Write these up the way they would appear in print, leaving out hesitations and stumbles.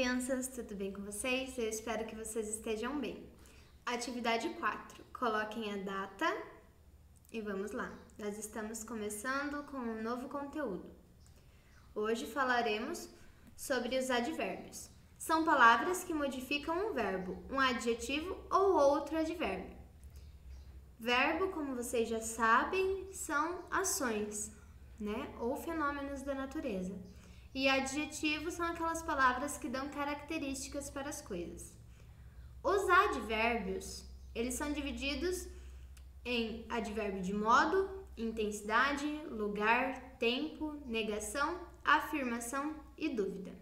crianças, tudo bem com vocês? Eu espero que vocês estejam bem. Atividade 4. Coloquem a data e vamos lá. Nós estamos começando com um novo conteúdo. Hoje falaremos sobre os advérbios. São palavras que modificam um verbo, um adjetivo ou outro advérbio. Verbo, como vocês já sabem, são ações, ou fenômenos da natureza. E adjetivos são aquelas palavras que dão características para as coisas. Os advérbios, eles são divididos em advérbio de modo, intensidade, lugar, tempo, negação, afirmação e dúvida.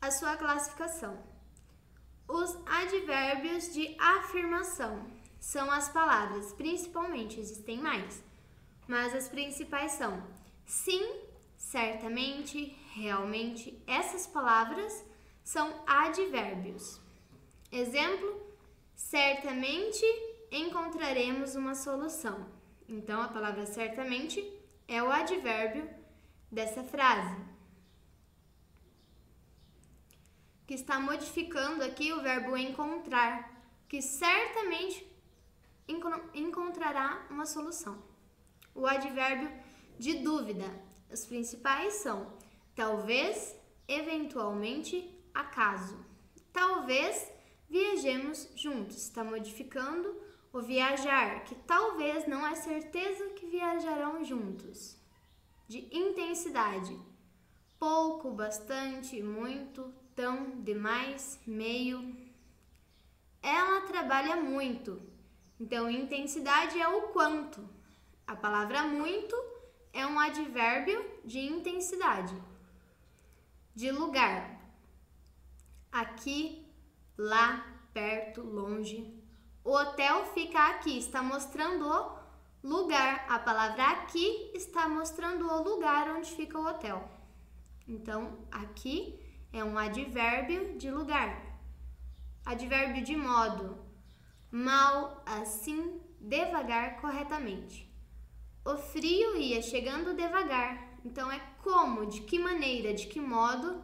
A sua classificação. Os advérbios de afirmação são as palavras, principalmente, existem mais, mas as principais são sim, certamente, realmente. Essas palavras são advérbios. Exemplo, certamente encontraremos uma solução. Então, a palavra certamente é o advérbio dessa frase, que está modificando aqui o verbo encontrar, que certamente encontrará uma solução. O advérbio de dúvida. Os principais são talvez, eventualmente, acaso. Talvez viajemos juntos. Está modificando o viajar, que talvez não é certeza que viajarão juntos. De intensidade. Pouco, bastante, muito, tão, demais, meio. Ela trabalha muito. Então, intensidade é o quanto. A palavra muito é um advérbio de intensidade. De lugar. Aqui, lá, perto, longe. O hotel fica aqui, está mostrando o lugar. A palavra aqui está mostrando o lugar onde fica o hotel. Então, aqui é um advérbio de lugar. Advérbio de modo. Mal, assim, devagar, corretamente. O frio ia chegando devagar. Então, é como, de que maneira, de que modo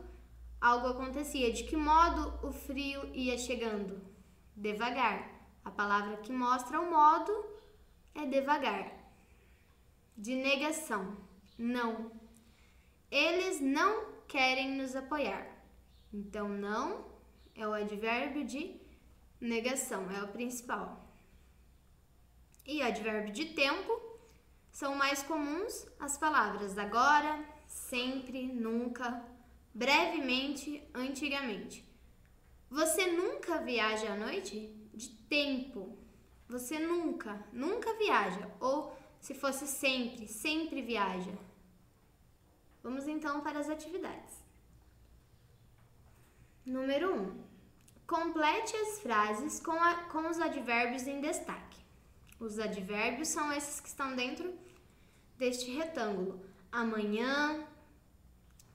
algo acontecia. De que modo o frio ia chegando? Devagar. A palavra que mostra o modo é devagar. De negação. Não. Eles não querem nos apoiar. Então, não é o advérbio de negação, é o principal. E advérbio de tempo são mais comuns as palavras agora, sempre, nunca, brevemente, antigamente. Você nunca viaja à noite? De tempo. Você nunca viaja. Ou se fosse sempre, sempre viaja. Vamos então para as atividades. Número 1. Complete as frases com os advérbios em destaque. Os advérbios são esses que estão dentro deste retângulo. Amanhã,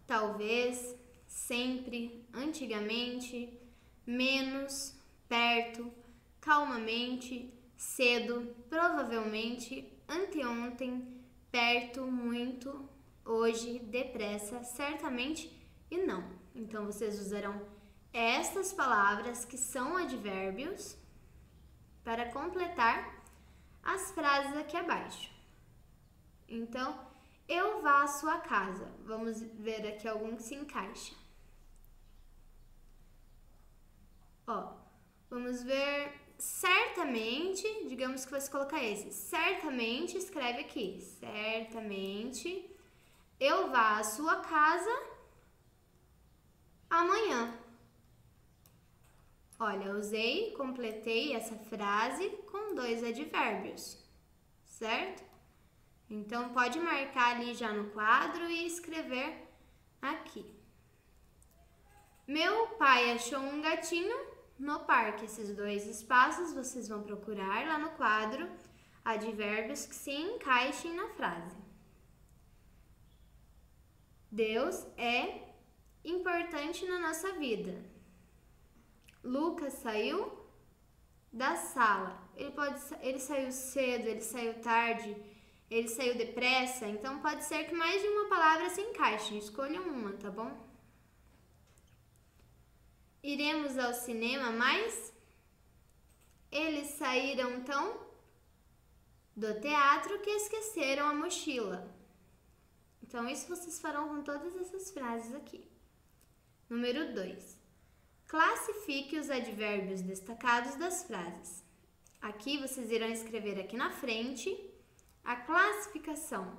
talvez, sempre, antigamente, menos, perto, calmamente, cedo, provavelmente, anteontem, perto, muito, hoje, depressa, certamente e não. Então, vocês usarão estas palavras que são advérbios para completar as frases aqui abaixo. Então, eu vá à sua casa. Vamos ver aqui algum que se encaixa. Vamos ver certamente, digamos que você colocar esse. Certamente, escreve aqui. Certamente, eu vá à sua casa amanhã. Olha, completei essa frase com 2 advérbios, certo? Então, pode marcar ali já no quadro e escrever aqui. Meu pai achou um gatinho no parque. Esses 2 espaços vocês vão procurar lá no quadro advérbios que se encaixem na frase. Deus é importante na nossa vida. Lucas saiu da sala. Ele saiu cedo, ele saiu tarde, ele saiu depressa. Então, pode ser que mais de uma palavra se encaixe. Escolha uma, tá bom? Iremos ao cinema, mas eles saíram tão do teatro que esqueceram a mochila. Então, isso vocês farão com todas essas frases aqui. Número 2. Classifique os advérbios destacados das frases. Aqui vocês irão escrever aqui na frente a classificação.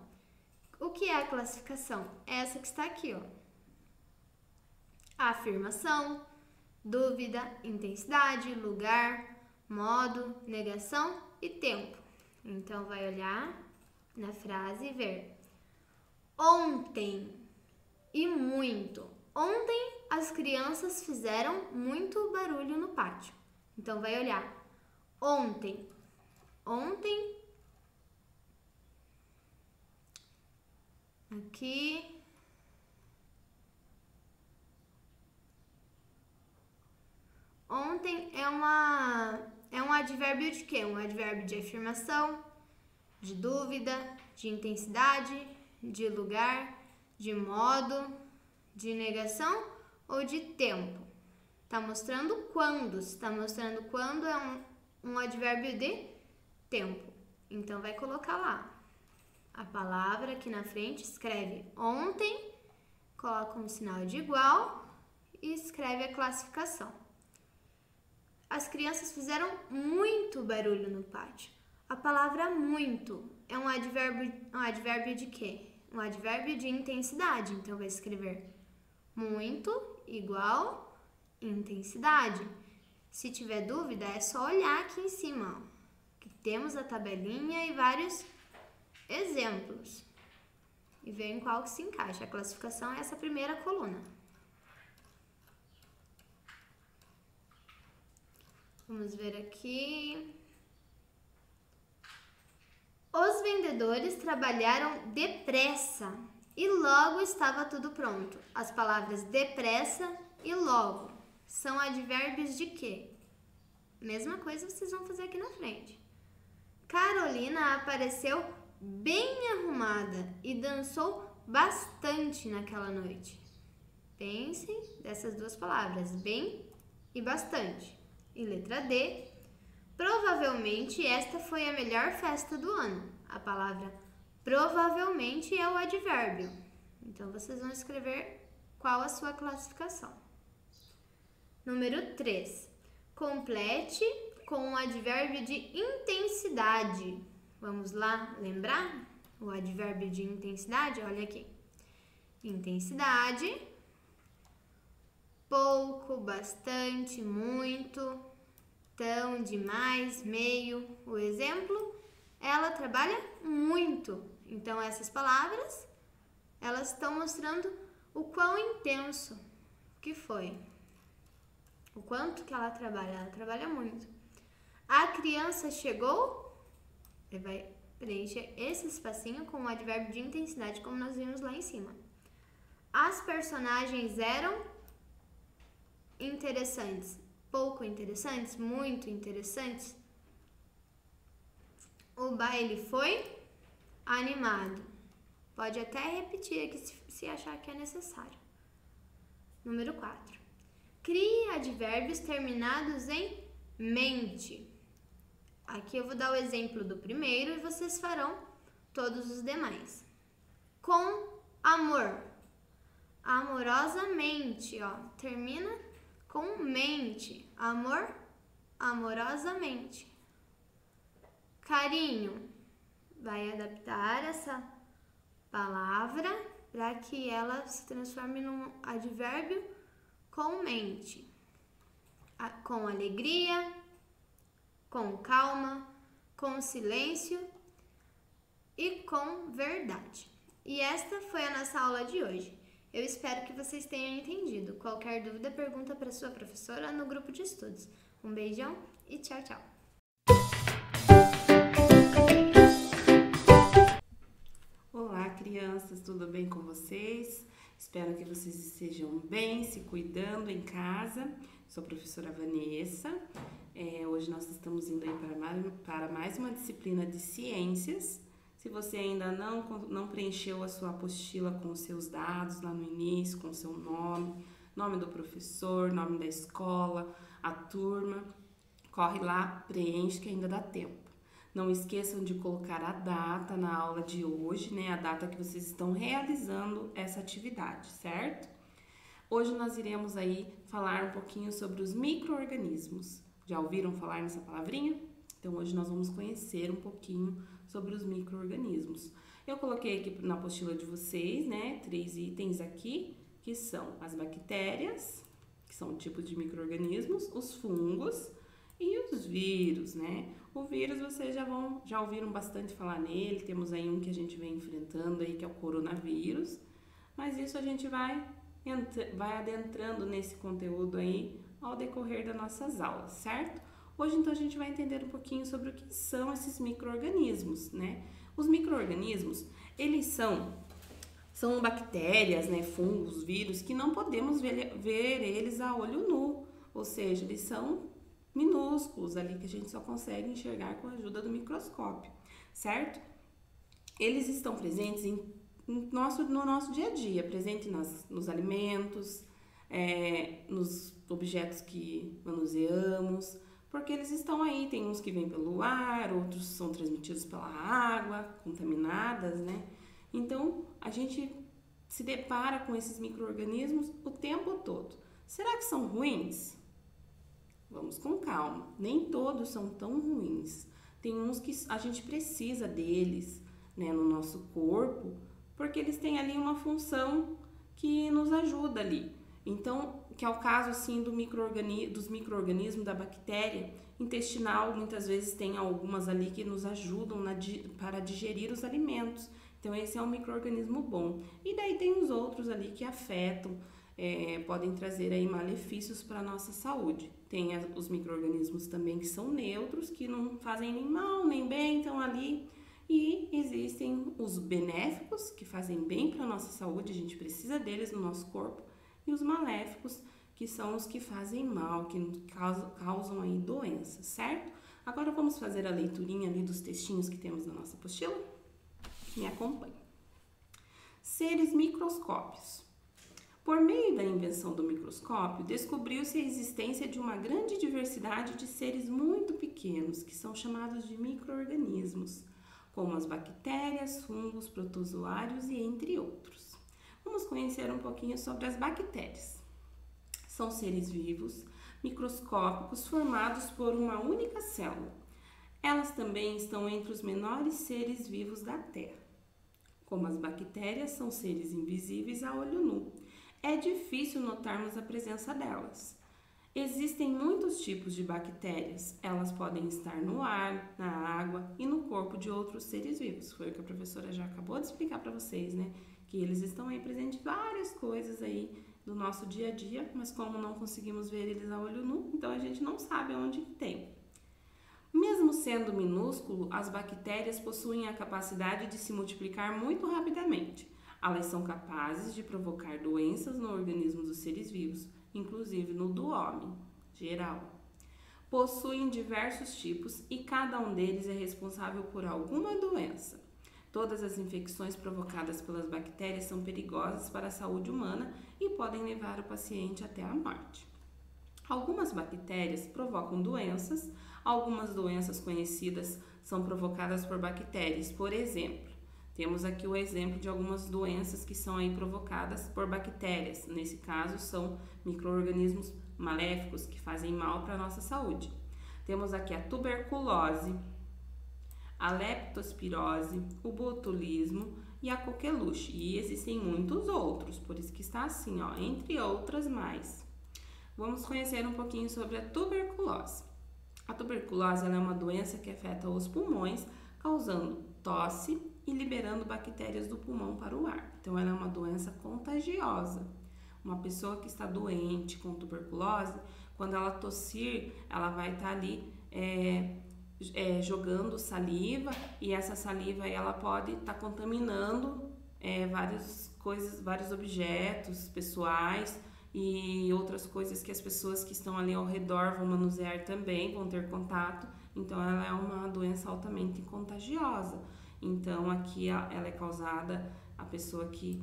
O que é a classificação? É essa que está aqui, ó. Afirmação, dúvida, intensidade, lugar, modo, negação e tempo. Então, vai olhar na frase e ver. Ontem e muito. Ontem as crianças fizeram muito barulho no pátio. Então, vai olhar. Ontem. Ontem. Aqui. Ontem é um advérbio de quê? Um advérbio de afirmação, de dúvida, de intensidade, de lugar, de modo, de negação ou de tempo. Está mostrando quando. Está mostrando quando é um advérbio de tempo. Então, vai colocar lá a palavra aqui na frente, escreve ontem, coloca um sinal de igual e escreve a classificação. As crianças fizeram muito barulho no pátio. A palavra muito é um advérbio de quê? Um advérbio de intensidade. Então, vai escrever muito igual intensidade. Se tiver dúvida, é só olhar aqui em cima, ó, que temos a tabelinha e vários exemplos. E ver em qual que se encaixa. A classificação é essa primeira coluna. Vamos ver aqui. Os vendedores trabalharam depressa e logo estava tudo pronto. As palavras depressa e logo são advérbios de quê? Mesma coisa vocês vão fazer aqui na frente. Carolina apareceu bem arrumada e dançou bastante naquela noite. Pensem dessas duas palavras, bem e bastante. E letra D, provavelmente esta foi a melhor festa do ano. A palavra provavelmente é o advérbio. Então, vocês vão escrever qual a sua classificação. Número 3. Complete com o advérbio de intensidade. Vamos lá lembrar o advérbio de intensidade? Olha aqui. Intensidade. Pouco, bastante, muito, tão, demais, meio. O exemplo, ela trabalha muito. Então, essas palavras, elas estão mostrando o quão intenso que foi. O quanto que ela trabalha muito. A criança chegou, você vai preencher esse espacinho com o advérbio de intensidade, como nós vimos lá em cima. As personagens eram interessantes, pouco interessantes, muito interessantes. O baile foi animado. Pode até repetir aqui se achar que é necessário. Número 4. Crie advérbios terminados em mente. Aqui eu vou dar o exemplo do primeiro e vocês farão todos os demais. Com amor. Amorosamente, ó, termina com mente. Amor, amorosamente. Carinho. Vai adaptar essa palavra para que ela se transforme num advérbio com mente. Com alegria, com calma, com silêncio e com verdade. E esta foi a nossa aula de hoje. Eu espero que vocês tenham entendido. Qualquer dúvida, pergunta para sua professora no grupo de estudos. Um beijão e tchau, tchau! Olá, crianças, tudo bem com vocês? Espero que vocês estejam bem, se cuidando em casa. Sou a professora Vanessa. Hoje nós estamos indo aí para mais uma disciplina de ciências. Se você ainda não preencheu a sua apostila com os seus dados lá no início, com o seu nome, nome do professor, nome da escola, a turma. Corre lá, preenche que ainda dá tempo. Não esqueçam de colocar a data na aula de hoje, né? A data que vocês estão realizando essa atividade, certo? Hoje nós iremos aí falar um pouquinho sobre os micro-organismos. Já ouviram falar nessa palavrinha? Então hoje nós vamos conhecer um pouquinho sobre os micro-organismos. Eu coloquei aqui na apostila de vocês, né, 3 itens aqui, que são as bactérias, que são tipos de micro-organismos, os fungos e os vírus, né? O vírus vocês já ouviram bastante falar nele, temos aí um que a gente vem enfrentando aí, que é o coronavírus, mas isso a gente vai adentrando nesse conteúdo aí ao decorrer das nossas aulas, certo? Hoje então a gente vai entender um pouquinho sobre o que são esses micro-organismos, né? Os micro-organismos, eles são bactérias, né, fungos, vírus, que não podemos ver eles a olho nu, ou seja, eles são minúsculos ali que a gente só consegue enxergar com a ajuda do microscópio, certo? Eles estão presentes no nosso dia a dia, presente nos alimentos, nos objetos que manuseamos, porque eles estão aí, tem uns que vêm pelo ar, outros são transmitidos pela água, contaminadas, né? Então, a gente se depara com esses micro-organismos o tempo todo. Será que são ruins? Vamos com calma, nem todos são tão ruins. Tem uns que a gente precisa deles, né, no nosso corpo, porque eles têm ali uma função que nos ajuda ali. Então, que é o caso assim dos micro-organismos da bactéria intestinal, muitas vezes tem algumas ali que nos ajudam para digerir os alimentos. Então, esse é um micro-organismo bom. E daí tem os outros ali que afetam, podem trazer aí malefícios para a nossa saúde. Tem os micro-organismos também que são neutros, que não fazem nem mal nem bem, estão ali. E existem os benéficos, que fazem bem para a nossa saúde, a gente precisa deles no nosso corpo. E os maléficos, que são os que fazem mal, que causam aí doenças, certo? Agora vamos fazer a leiturinha ali dos textinhos que temos na nossa apostila? Me acompanhe. Seres microscópios. Por meio da invenção do microscópio, descobriu-se a existência de uma grande diversidade de seres muito pequenos, que são chamados de micro-organismos, como as bactérias, fungos, protozoários e entre outros. Vamos conhecer um pouquinho sobre as bactérias. São seres vivos, microscópicos, formados por uma única célula. Elas também estão entre os menores seres vivos da Terra. Como as bactérias são seres invisíveis a olho nu, é difícil notarmos a presença delas. Existem muitos tipos de bactérias. Elas podem estar no ar, na água e no corpo de outros seres vivos. Foi o que a professora já acabou de explicar para vocês, né? Que eles estão aí presentes em várias coisas aí do nosso dia a dia, mas como não conseguimos ver eles a olho nu, então a gente não sabe onde tem. Mesmo sendo minúsculo, as bactérias possuem a capacidade de se multiplicar muito rapidamente. Elas são capazes de provocar doenças no organismo dos seres vivos, inclusive no do homem, geral. Possuem diversos tipos e cada um deles é responsável por alguma doença. Todas as infecções provocadas pelas bactérias são perigosas para a saúde humana e podem levar o paciente até a morte. Algumas bactérias provocam doenças, algumas doenças conhecidas são provocadas por bactérias. Por exemplo, temos aqui o exemplo de algumas doenças que são aí provocadas por bactérias. Nesse caso, são micro-organismos maléficos que fazem mal para a nossa saúde. Temos aqui a tuberculose, a leptospirose, o botulismo e a coqueluche. E existem muitos outros, por isso que está assim, ó, entre outras mais. Vamos conhecer um pouquinho sobre a tuberculose. A tuberculose ela é uma doença que afeta os pulmões, causando tosse e liberando bactérias do pulmão para o ar. Então, ela é uma doença contagiosa. Uma pessoa que está doente com tuberculose, quando ela tossir, ela vai estar ali jogando saliva, e essa saliva ela pode estar contaminando vários objetos pessoais e outras coisas que as pessoas que estão ali ao redor vão manusear também, vão ter contato. Então, ela é uma doença altamente contagiosa. Então, aqui ela é causada, a pessoa que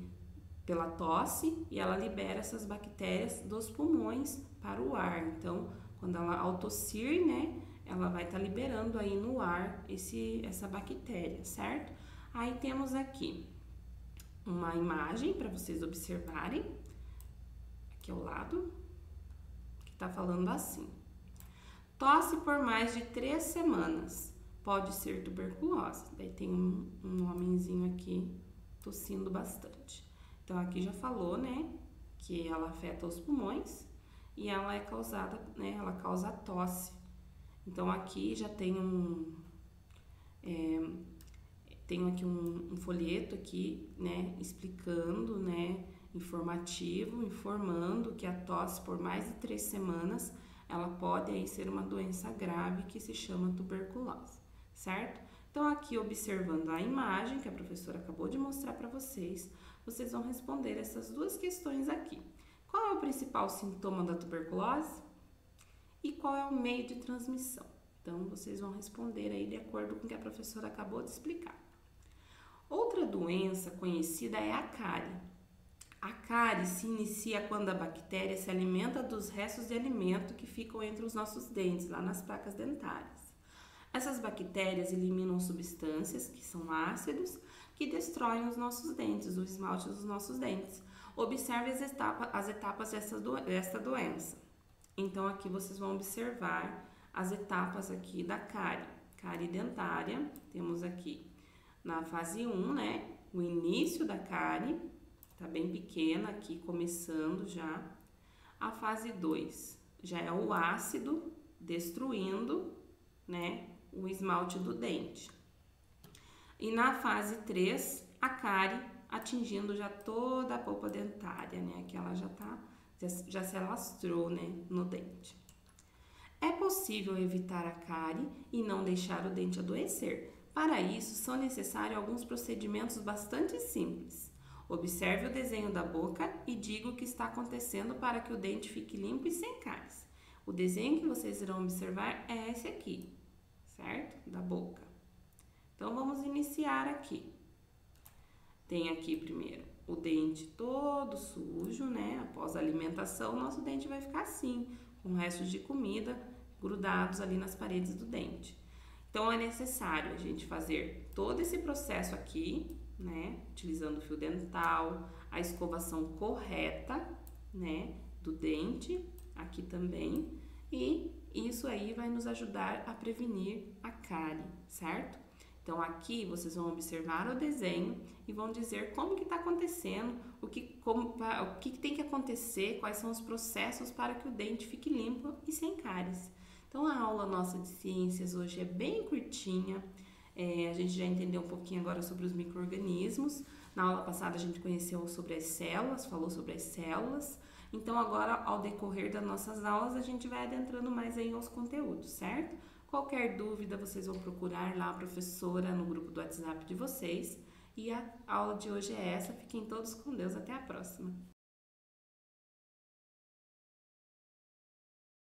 pela tosse e ela libera essas bactérias dos pulmões para o ar. Então, quando ela ao tossir, né, ela vai estar liberando aí no ar essa bactéria, certo? Aí temos aqui uma imagem para vocês observarem, aqui ao lado, que está falando assim: tosse por mais de 3 semanas, pode ser tuberculose. Daí tem um homenzinho aqui tossindo bastante. Então aqui já falou, né, que ela afeta os pulmões e ela é causada, né, ela causa tosse. Então aqui já tem tenho aqui um folheto aqui, né, explicando, né, informativo, informando que a tosse por mais de 3 semanas, ela pode aí ser uma doença grave que se chama tuberculose, certo? Então aqui observando a imagem que a professora acabou de mostrar para vocês, vocês vão responder essas duas questões aqui. Qual é o principal sintoma da tuberculose? E qual é o meio de transmissão? Então, vocês vão responder aí de acordo com o que a professora acabou de explicar. Outra doença conhecida é a cárie. A cárie se inicia quando a bactéria se alimenta dos restos de alimento que ficam entre os nossos dentes, lá nas placas dentárias. Essas bactérias eliminam substâncias, que são ácidos, que destroem os nossos dentes, o esmalte dos nossos dentes. Observe as etapas desta doença. Então, aqui vocês vão observar as etapas aqui da cárie. Cárie dentária, temos aqui na fase 1, né, o início da cárie, tá bem pequena aqui, começando já. A fase 2 já é o ácido destruindo, né, o esmalte do dente. E na fase 3, a cárie atingindo já toda a polpa dentária, né, que ela já se alastrou, né, no dente. É possível evitar a cárie e não deixar o dente adoecer. Para isso, são necessários alguns procedimentos bastante simples. Observe o desenho da boca e diga o que está acontecendo para que o dente fique limpo e sem cáries. O desenho que vocês irão observar é esse aqui, certo? Da boca. Então, vamos iniciar aqui. Tem aqui primeiro o dente todo sujo, né? Após a alimentação, nosso dente vai ficar assim, com restos de comida grudados ali nas paredes do dente. Então, é necessário a gente fazer todo esse processo aqui, né? Utilizando o fio dental, a escovação correta, né? Do dente, aqui também. E isso aí vai nos ajudar a prevenir a cárie, certo? Então, aqui vocês vão observar o desenho e vão dizer como que está acontecendo, o que tem que acontecer, quais são os processos para que o dente fique limpo e sem cáries. Então, a aula nossa de ciências hoje é bem curtinha. A gente já entendeu um pouquinho agora sobre os micro-organismos. Na aula passada a gente conheceu sobre as células, falou sobre as células. Então, agora, ao decorrer das nossas aulas, a gente vai adentrando mais aí aos conteúdos, certo? Qualquer dúvida, vocês vão procurar lá a professora no grupo do WhatsApp de vocês. E a aula de hoje é essa. Fiquem todos com Deus. Até a próxima.